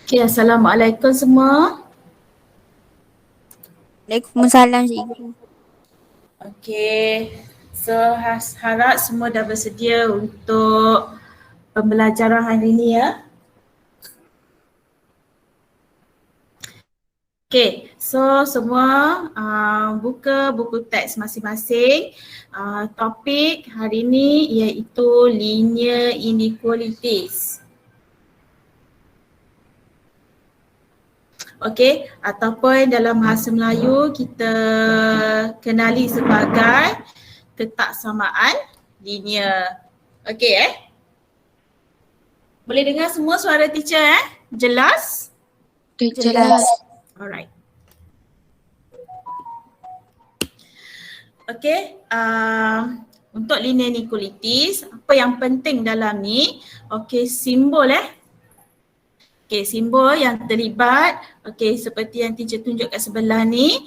Okay, Assalamualaikum semua. Waalaikumsalam cikgu. Okay, so harap semua dah bersedia untuk pembelajaran hari ini ya. Okay, so semua buka buku teks masing-masing. Topik hari ini iaitu linear inequalities. Okey, ataupun dalam bahasa Melayu kita kenali sebagai ketaksamaan linear. Okey Boleh dengar semua suara teacher Jelas? Jelas. Alright. Okey, untuk linear inequalities, apa yang penting dalam ni? Okey, simbol Okey, simbol yang terlibat, okey seperti yang teacher tunjuk kat sebelah ni,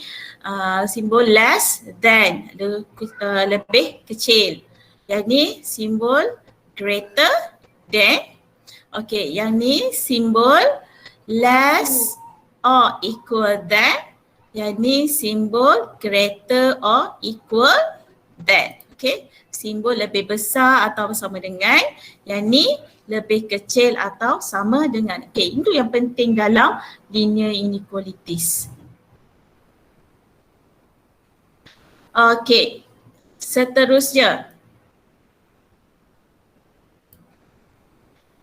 simbol less than, lebih kecil. Yang ni simbol greater than. Okey, yang ni simbol less or equal than. Yang ni simbol greater or equal than. Okey, simbol lebih besar atau bersama dengan. Yang ni lebih kecil atau sama dengan. Okey, itu yang penting dalam linear inequalities. Okey, seterusnya.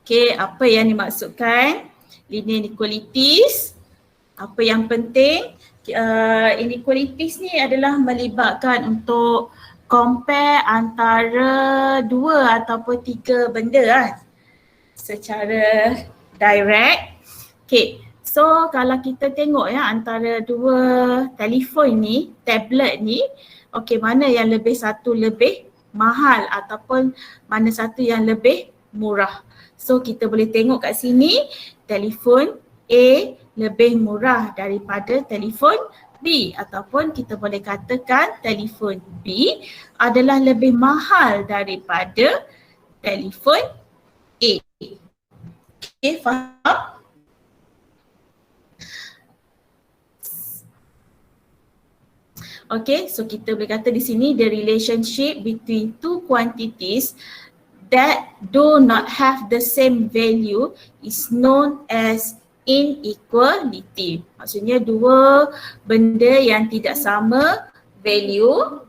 Okey, apa yang dimaksudkan linear inequalities? Apa yang penting? Inequalities ni adalah melibatkan untuk compare antara dua ataupun tiga benda secara direct. Okay, so kalau kita tengok antara dua telefon ni, tablet ni, okay mana yang satu lebih mahal ataupun mana satu yang lebih murah. So kita boleh tengok kat sini telefon A lebih murah daripada telefon B ataupun kita boleh katakan telefon B adalah lebih mahal daripada telefon A. Okay, faham? Okay, so kita boleh kata di sini the relationship between two quantities that do not have the same value is known as inequality. Maksudnya dua benda yang tidak sama value,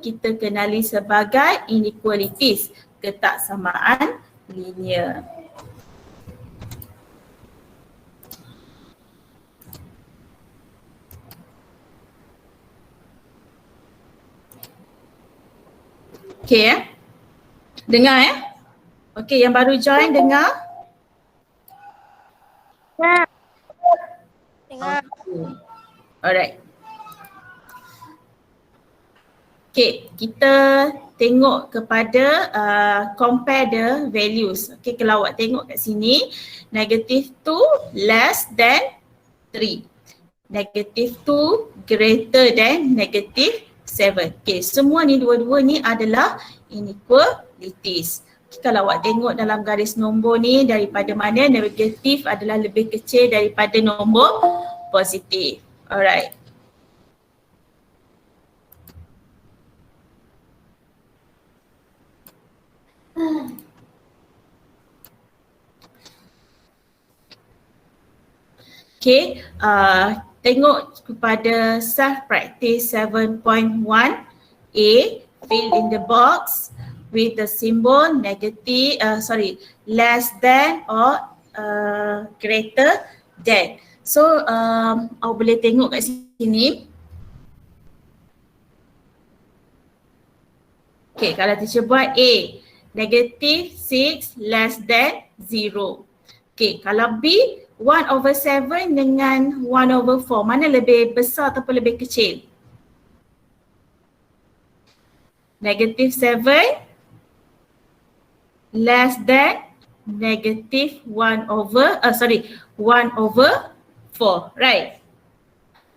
kita kenali sebagai inequalities, ketaksamaan linear. Okay dengar Okay, yang baru join dengar? Dengar. Alright. Okay, kita tengok kepada compare the values. Okay, kalau awak tengok kat sini, -2 less than 3. -2 greater than -7. Okay, semua ni dua-dua ni adalah inequalities. Kalau awak tengok dalam garis nombor ni daripada mana negatif adalah lebih kecil daripada nombor positif. Alright. Okay, tengok kepada self practice 7.1a, fill in the box with the symbol less than or greater than. So awak boleh tengok kat sini. Okay, kalau teacher buat A, -6 less than 0. Okay, kalau B 1/7 dengan 1/4, mana lebih besar ataupun lebih kecil? -7 less than -1/4, right?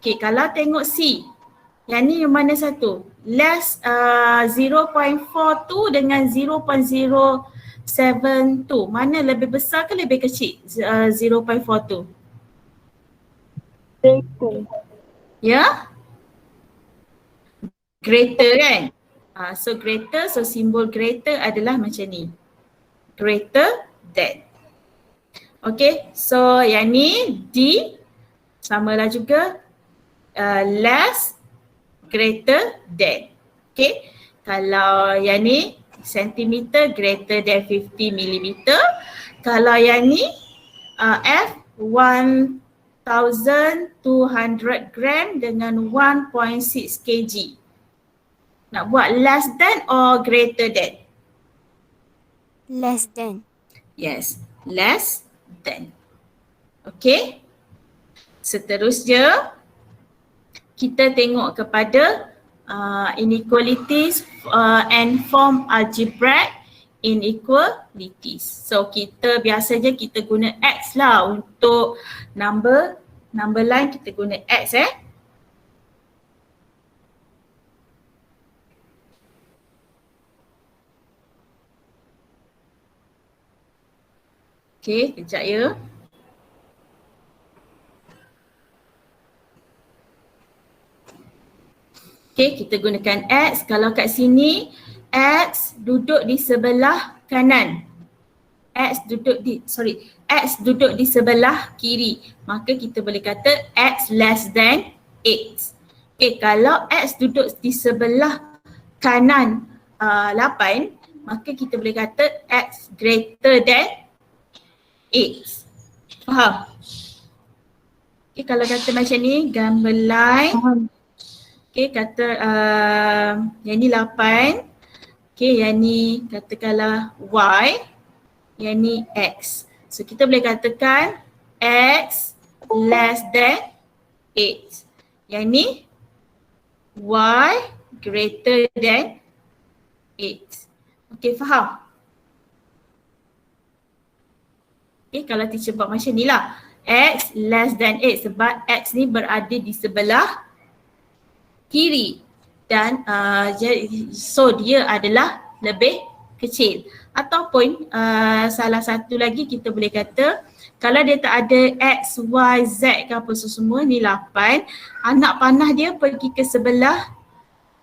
Okay, kalau tengok C, yang ni yang mana satu? 0.42 dengan 0.03. 0.72. Mana lebih besar ke lebih kecil? 0.42. Ya? Greater kan? So greater, so simbol greater adalah macam ni. Greater than. Okay, so yang ni D samalah juga less, greater than. Okay, kalau yang ni sentimeter greater than 50 millimeter. Kalau yang ni F 1200 gram dengan 1.6 kg. Nak buat less than or greater than? Less than. Yes, less than. Okay. Seterusnya, kita tengok kepada inequalities and form algebraic inequalities. So kita biasanya kita guna X lah untuk number line, kita guna X Okay, kejap ya. Okay, kita gunakan X. Kalau kat sini, X duduk di sebelah kanan. X duduk di sebelah kiri. Maka kita boleh kata X less than 8. Okay, kalau X duduk di sebelah kanan 8, maka kita boleh kata X greater than 8. Faham? Okay, kalau kata macam ni, gambar line. Okay, kata yang ni 8. Okay, yang ni katakanlah Y. Yang ni X. So kita boleh katakan X less than 8. Yang ni Y greater than 8. Okay, faham? Okay, kalau teacher buat macam ni lah. X less than 8 sebab X ni berada di sebelah kiri. Dan so dia adalah lebih kecil. Ataupun salah satu lagi kita boleh kata kalau dia tak ada X, Y, Z ke apa semua ni 8, anak panah dia pergi ke sebelah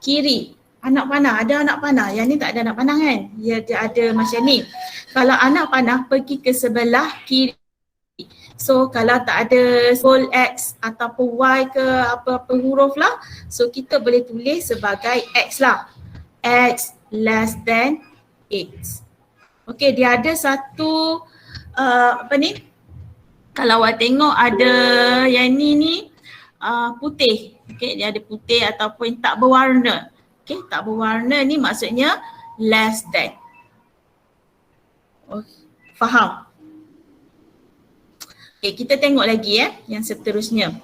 kiri. Anak panah, ada anak panah. Yang ni tak ada anak panah kan? Dia ada macam ni. Kalau anak panah pergi ke sebelah kiri. So kalau tak ada simbol X ataupun Y ke apa-apa huruf lah. So kita boleh tulis sebagai X lah. X less than 8. Okay, dia ada satu apa ni? Kalau awak tengok ada yang ni putih. Okay, dia ada putih ataupun tak berwarna. Okay, tak berwarna ni maksudnya less than. Oh, faham? Okay, kita tengok lagi yang seterusnya.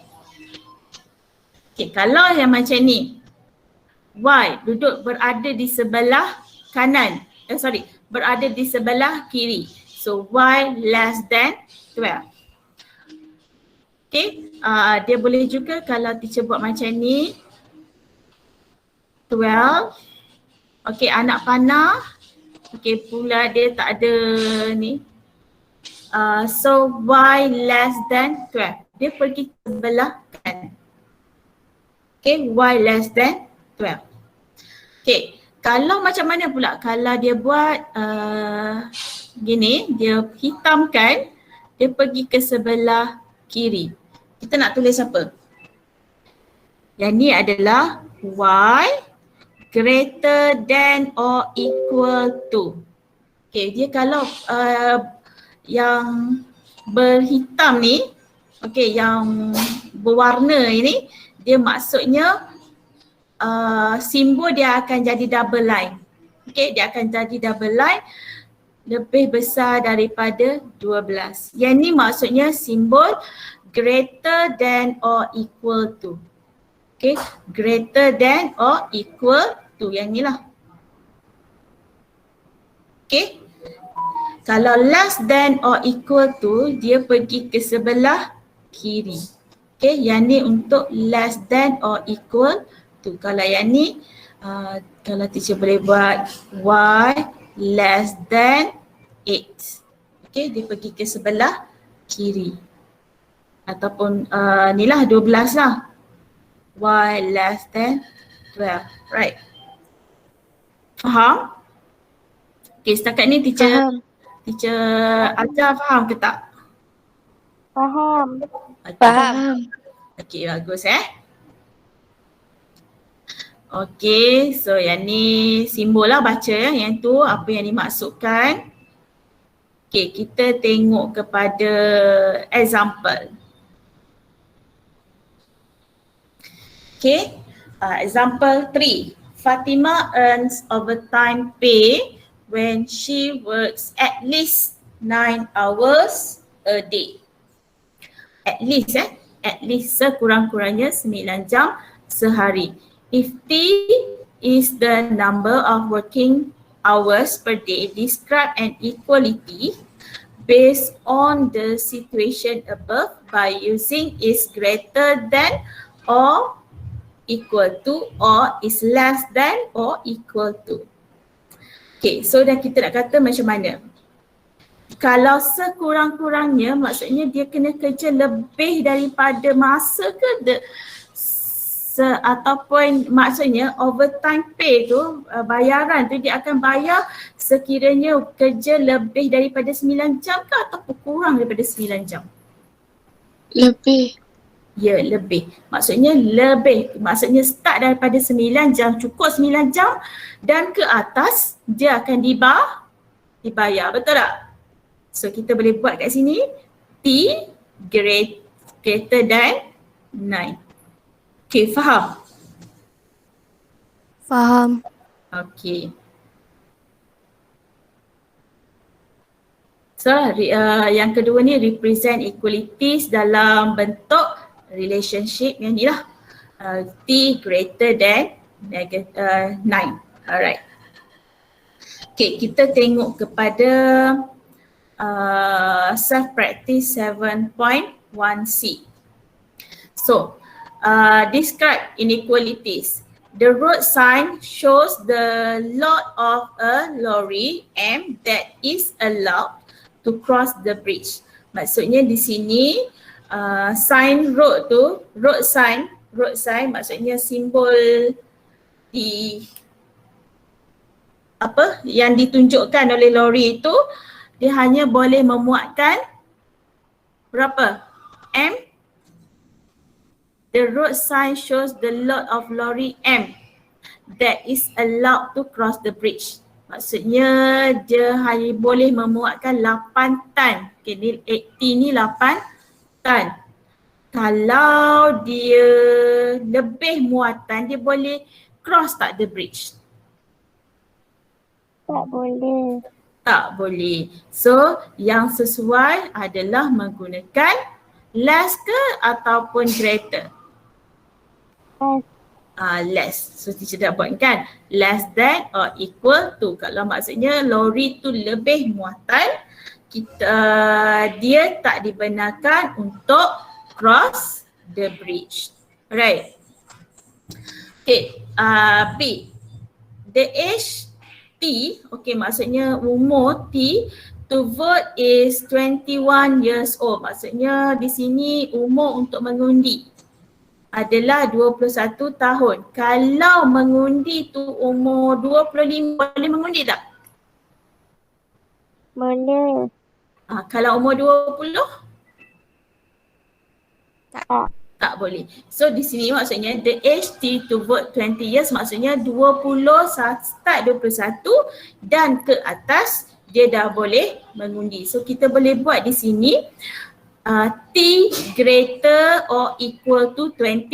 Okay, kalau yang macam ni, Y duduk berada di sebelah kanan. Berada di sebelah kiri. So Y less than 12. Okay, dia boleh juga kalau teacher buat macam ni. 12. Okay, anak panah. Okay, pula dia tak ada ni. So Y less than 12. Dia pergi ke sebelah kanan. Okay, Y less than 12. Okay, kalau macam mana pula kalau dia buat gini, dia hitamkan, dia pergi ke sebelah kiri. Kita nak tulis apa? Yang ni adalah Y greater than or equal to. Okay, dia kalau yang berhitam ni, okay, yang berwarna ini, dia maksudnya simbol dia akan jadi double line. Okay, dia akan jadi double line lebih besar daripada 12. Yang ni maksudnya simbol greater than or equal to. Okay, greater than or equal to, yang ni lah. Okay, kalau less than or equal to, dia pergi ke sebelah kiri. Okay, yang ni untuk less than or equal to. Kalau yang ni, kalau teacher boleh buat Y less than 8. Okay, dia pergi ke sebelah kiri. Ataupun ni lah 12 lah. Y less than 12. Right. Faham? Okay, setakat ni Faham. teacher ajar faham ke tak? Faham. Okay. Faham. Okay, bagus Okay, so yang ni simbol lah baca ya. Yang tu apa yang dimaksudkan. Okay, kita tengok kepada example. Okay, example 3. Fatima earns overtime pay when she works at least 9 hours a day. At least sekurang-kurangnya 9 jam sehari. If T is the number of working hours per day, describe an equality based on the situation above by using is greater than or equal to or is less than or equal to. Okay, so dah kita nak kata macam mana? Kalau sekurang-kurangnya maksudnya dia kena kerja lebih daripada masa ke ataupun maksudnya overtime pay tu bayaran tu dia akan bayar sekiranya kerja lebih daripada 9 jam ke ataupun kurang daripada 9 jam? Lebih. Ya, lebih. Maksudnya lebih. Maksudnya start daripada 9 jam, cukup 9 jam dan ke atas dia akan dibayar. Betul tak? So kita boleh buat kat sini T greater than 9. Okay, faham? Faham. Okay. So yang kedua ni represent equalities dalam bentuk relationship yang ni lah. T greater than 9. Alright. Okay, kita tengok kepada self-practice 7.1c. So, describe inequalities. The road sign shows the load of a lorry M that is allowed to cross the bridge. Maksudnya di sini sign road tu, road sign maksudnya simbol di apa yang ditunjukkan oleh lori itu dia hanya boleh memuatkan berapa? M. The road sign shows the load of lorry M that is allowed to cross the bridge. Maksudnya dia hanya boleh memuatkan 8 tan. Okay, ni 80 ni 8 tan. Kalau dia lebih muatan, dia boleh cross tak the bridge? Tak boleh. Tak boleh. So, yang sesuai adalah menggunakan less ke ataupun greater? Less. So, teacher dah buat kan? Less than or equal to. Kalau maksudnya lori tu lebih muatan, dia tak dibenarkan untuk cross the bridge. Right. Okay. B. The age T, okay, maksudnya umur T to vote is 21 years old. Maksudnya di sini umur untuk mengundi adalah 21 tahun. Kalau mengundi tu umur 25, boleh mengundi tak? Boleh. Kalau umur 20? Tak boleh. So di sini maksudnya the age T to vote 20 years maksudnya 20 start 21 dan ke atas dia dah boleh mengundi. So kita boleh buat di sini T greater or equal to 21.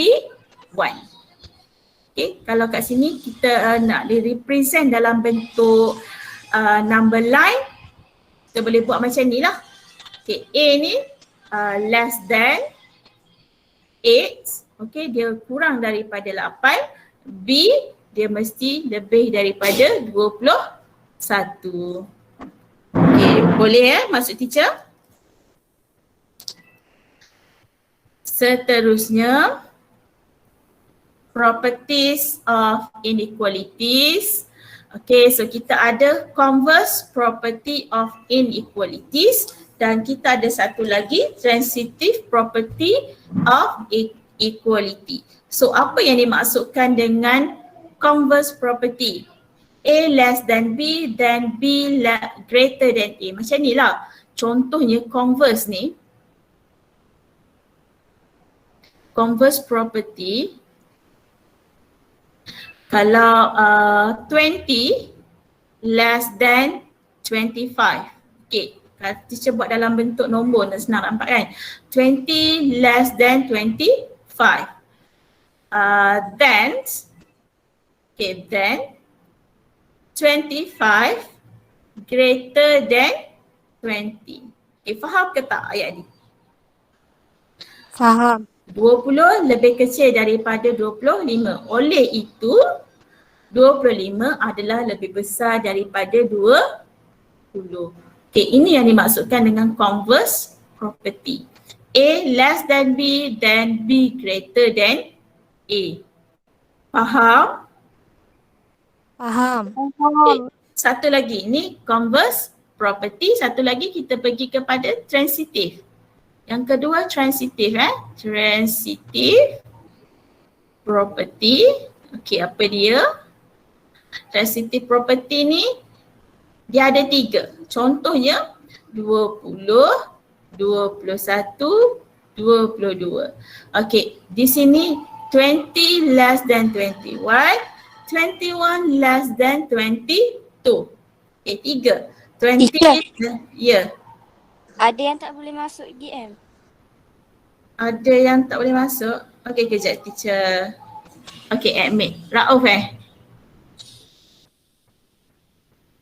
Okay, kalau kat sini kita nak represent dalam bentuk number line, kita boleh buat macam ni lah. Okay, A ni less than 8, okay, dia kurang daripada 8. B, dia mesti lebih daripada 21. Okay, boleh maksud teacher? Seterusnya, properties of inequalities. Okay, so kita ada converse property of inequalities dan kita ada satu lagi transitive property of equality. So apa yang dimaksudkan dengan converse property? A less than B, then B greater than A. Macam ni lah. Contohnya converse ni. Converse property. Kalau 20 less than 25. Okay. Kalau teacher buat dalam bentuk nombor, senang nampak kan? 20 less than 25. Then 25 greater than 20. Okay, faham ke tak ayat ni? Faham. 20 lebih kecil daripada 25. Oleh itu, 25 adalah lebih besar daripada 20. Okay, ini yang dimaksudkan dengan converse property. A less than B, then B greater than A. Faham? Faham. Faham. Satu lagi, ni converse property. Satu lagi kita pergi kepada transitive. Yang kedua transitive transitive property. Okey, apa dia? Transitive property ni dia ada 3. Contohnya 20, 21, 22. Okey, di sini 20 less than 21, 21 less than 22. Okay, 3. 20, ya. Ada yang tak boleh masuk GM. Ada yang tak boleh masuk. Okey, kejap teacher. Okey, admit. Rauf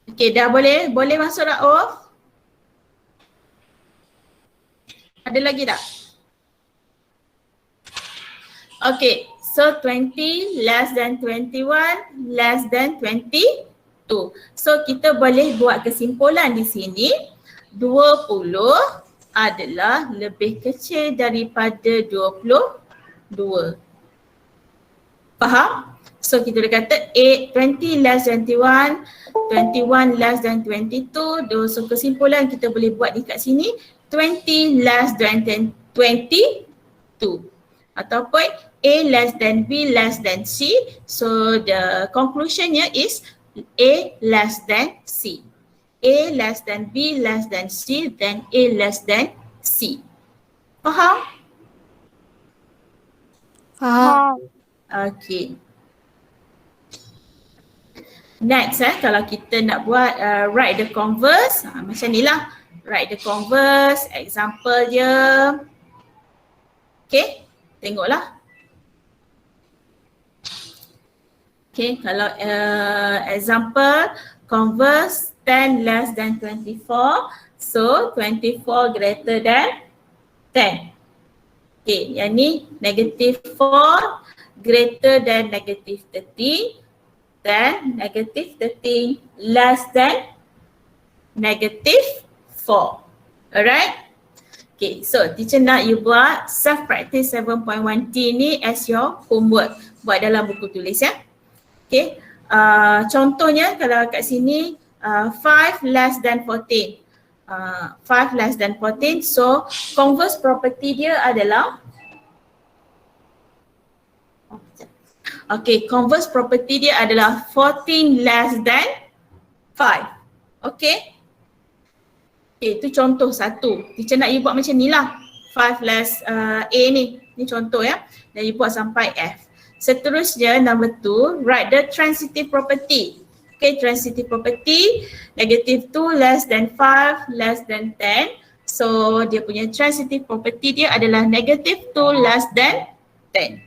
Okey, dah boleh? Boleh masuk Rauf? Ada lagi tak? Okey, so 20 less than 21 less than 22. So kita boleh buat kesimpulan di sini 20 adalah lebih kecil daripada 22. Faham? So kita boleh kata 20 less than 21, 21 less than 22. So kesimpulan kita boleh buat di kat sini 20 less than 22. Ataupun A less than B less than C. So the conclusionnya is A less than C. A less than B less than C, then A less than C. Faham? Faham. Okay. Next kalau kita nak buat write the converse, macam ni lah. Write the converse, example dia. Okay, tengoklah. Okay, kalau example converse 10 less than 24. So 24 greater than 10. Okay, yang ni negative 4 greater than negative 13. Then negative 13 less than negative 4. Alright? Okay, so teacher nak you buat self practice 7.1T ni as your homework. Buat dalam buku tulis ya. Okay, contohnya kalau kat sini 5 less than 14. 5 less than 14, so converse property dia adalah converse property dia adalah 14 less than 5. Okay, itu contoh satu. Teacher nak you buat macam ni lah. 5 less A ni contoh ya. Dan you buat sampai F. Seterusnya number 2, write the transitive property. Okay, transitive property, negative 2 less than 5 less than 10. So dia punya transitive property dia adalah negative 2 less than 10.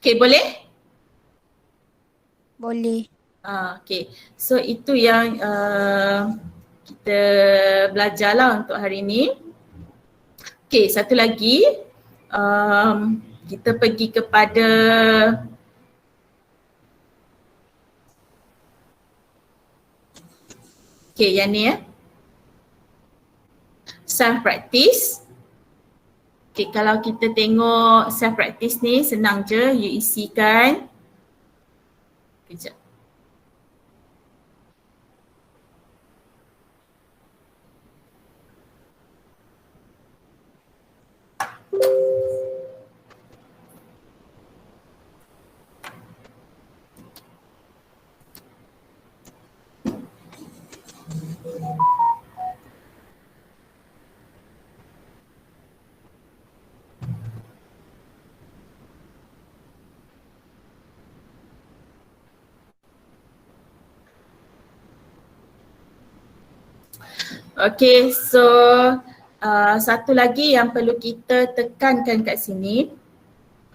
Okay, boleh? Boleh. Okay, so itu yang kita belajarlah untuk hari ini. Okay, satu lagi. Kita pergi kepada yang ni self practice. Kalau kita tengok self practice ni senang je, you isikan. Kejap. Okay, so satu lagi yang perlu kita tekankan kat sini.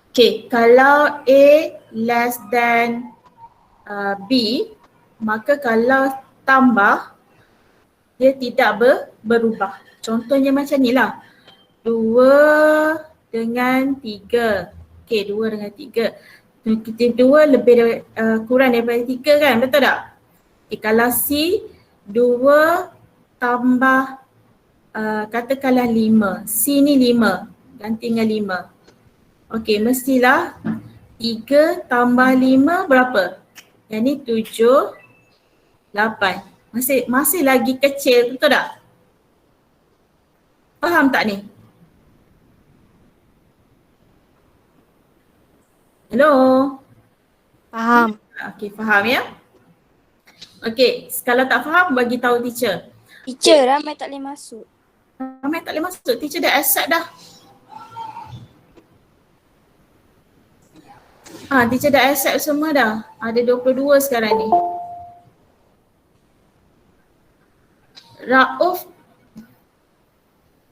Okay, kalau A less than B, maka kalau tambah dia tidak berubah. Contohnya macam ni lah. 2 dengan 3. Okay, 2 dengan 3. 2 lebih dari, kurang daripada 3 kan, betul tak? Okay, kalau C, 2 tambah katakanlah 5. C ni 5, ganti dengan 5. Okay, mestilah 3 tambah 5 berapa? Yang ni 7, 8. Masih lagi kecil, betul tak? Faham tak ni? Hello? Faham. Okay, faham ya? Okay, kalau tak faham bagi tahu teacher. Teacher ramai tak boleh masuk. Ramai tak boleh masuk, teacher dah accept dah. Teacher dah accept semua dah. Ada 22 sekarang ni. Rauf.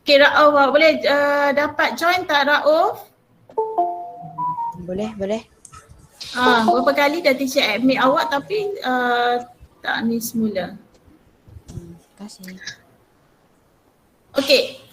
Okay, Rauf boleh dapat join tak Rauf? Boleh, boleh. Berapa kali dah teacher admit awak tapi tak ni semula. Terima kasih. Okay.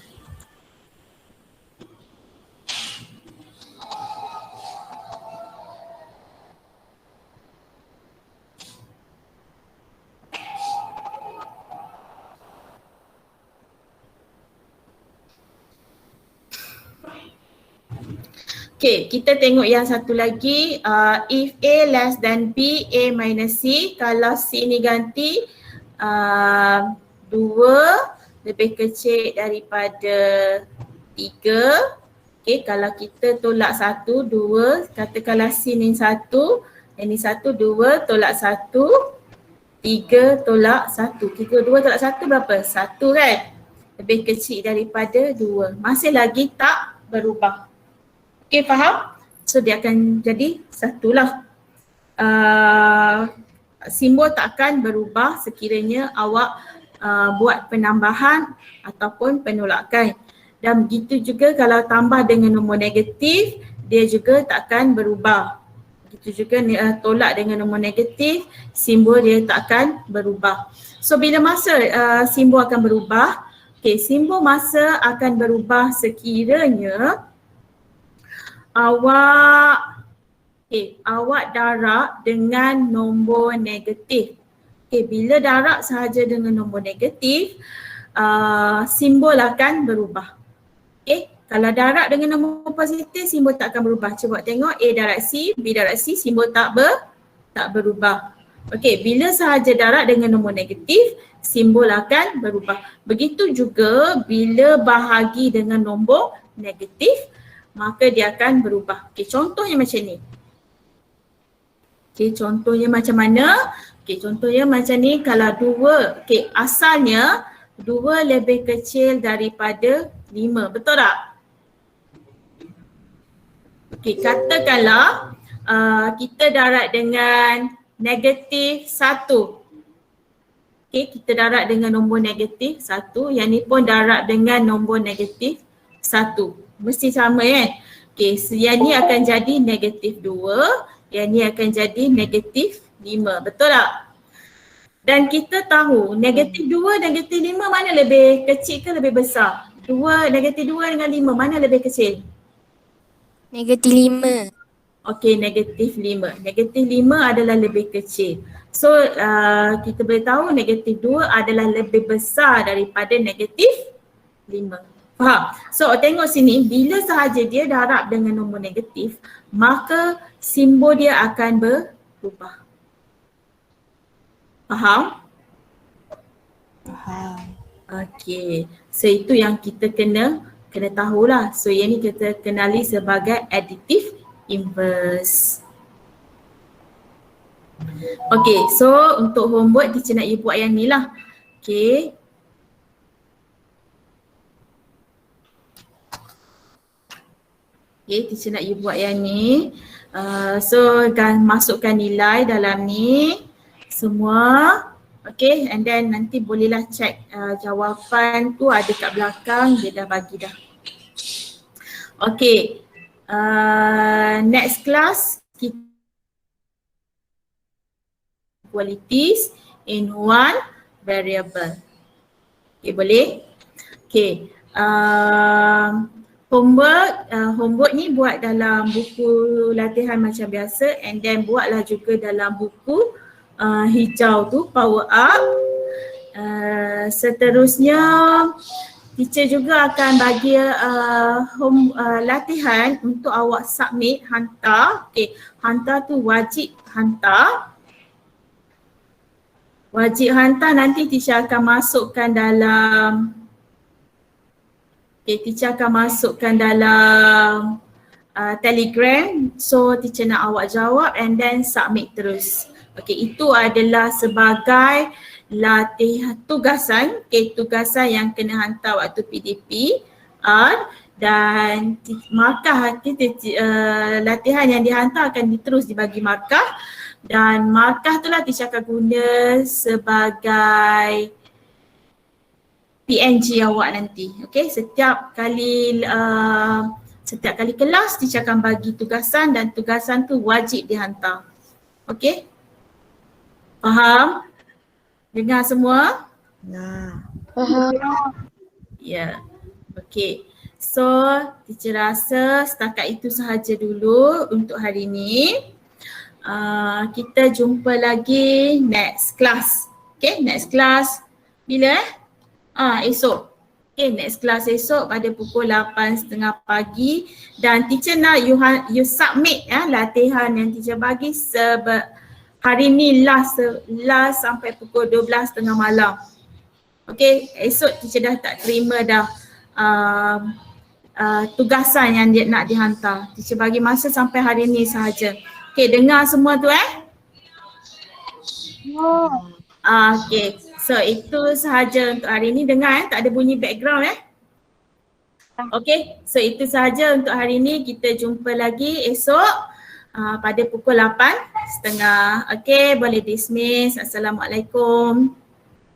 Okay, kita tengok yang satu lagi. If A less than B, A minus C. Kalau C ni ganti 2 lebih kecil daripada 3. Okay, kalau kita tolak 1, 2. Katakanlah C ni 1, yang ni 1, 2, tolak 1, 3 tolak 1. 2 tolak 1 berapa? 1 kan? Lebih kecil daripada 2. Masih lagi tak berubah. Okay, faham? So dia akan jadi satulah. Simbol tak akan berubah sekiranya awak buat penambahan ataupun penolakan. Dan begitu juga kalau tambah dengan nombor negatif, dia juga tak akan berubah. Begitu juga tolak dengan nombor negatif, simbol dia tak akan berubah. So bila masa simbol akan berubah? Okay, simbol masa akan berubah sekiranya awak darab dengan nombor negatif. Okay, bila darab sahaja dengan nombor negatif, simbol akan berubah. Okay, kalau darab dengan nombor positif, simbol tak akan berubah. Cuba tengok A darab C, B darab C, simbol tak berubah. Okay, bila sahaja darab dengan nombor negatif, simbol akan berubah. Begitu juga bila bahagi dengan nombor negatif, maka dia akan berubah. Okay, contohnya macam ni. Okay, contohnya macam mana? Okay, contohnya macam ni. Kalau 2, okay, asalnya 2 lebih kecil daripada 5. Betul tak? Okay, katakanlah kita darab dengan negatif 1. Okay, kita darab dengan nombor negatif 1. Yang ni pun darab dengan nombor negatif 1. Mesti sama kan? Okay, so yang ni akan jadi negatif 2, yang ni akan jadi negatif 5. Betul tak? Dan kita tahu negatif 2, negatif 5 mana lebih kecil ke lebih besar? Negatif 2 dengan 5 mana lebih kecil? Negatif 5. Okay, negatif 5. Negatif 5 adalah lebih kecil. So kita boleh tahu negatif 2 adalah lebih besar daripada negatif 5. Faham? So tengok sini, bila sahaja dia darab dengan nombor negatif, maka simbol dia akan berubah. Faham? Faham. Okay, so itu yang kita kena tahulah. So yang ni kita kenali sebagai additive inverse. Okay, so untuk homework teacher nak you buat yang ni lah. Okay. Okay, teacher nak you buat yang ni. So masukkan nilai dalam ni semua. Okay, and then nanti bolehlah check jawapan tu ada kat belakang, dia dah bagi dah. Okay, next class kita qualities in one variable. Okay, boleh? Okay, homework ni buat dalam buku latihan macam biasa, and then buatlah juga dalam buku hijau tu, power up. Seterusnya teacher juga akan bagi latihan untuk awak submit, hantar. Okay, hantar tu wajib hantar. Wajib hantar, nanti teacher akan masukkan dalam teacher akan masukkan dalam Telegram. So teacher nak awak jawab and then submit terus. Okay, itu adalah sebagai latihan tugasan, tugasan yang kena hantar waktu PDP. Dan markah latihan yang dihantar akan terus dibagi markah, dan markah tu lah teacher akan guna sebagai PNG awak nanti. Okay, setiap kali kelas teacher akan bagi tugasan, dan tugasan tu wajib dihantar. Okay, faham? Dengar semua? Nah. Ya, okay. So teacher rasa setakat itu sahaja dulu untuk hari ni. Kita jumpa lagi next class. Okay, next class bila esok. Okay, next class esok pada pukul 8.30 pagi, dan teacher nak you submit latihan yang teacher bagi hari ni last sampai pukul 12.30 malam. Okay, esok teacher dah tak terima dah tugasan yang dia nak dihantar. Teacher bagi masa sampai hari ni sahaja. Okay, dengar semua tu Okay, so itu sahaja untuk hari ni. Dengar tak ada bunyi background Okay, so itu sahaja untuk hari ni. Kita jumpa lagi esok pada pukul 8.30. Okay, boleh dismiss. Assalamualaikum.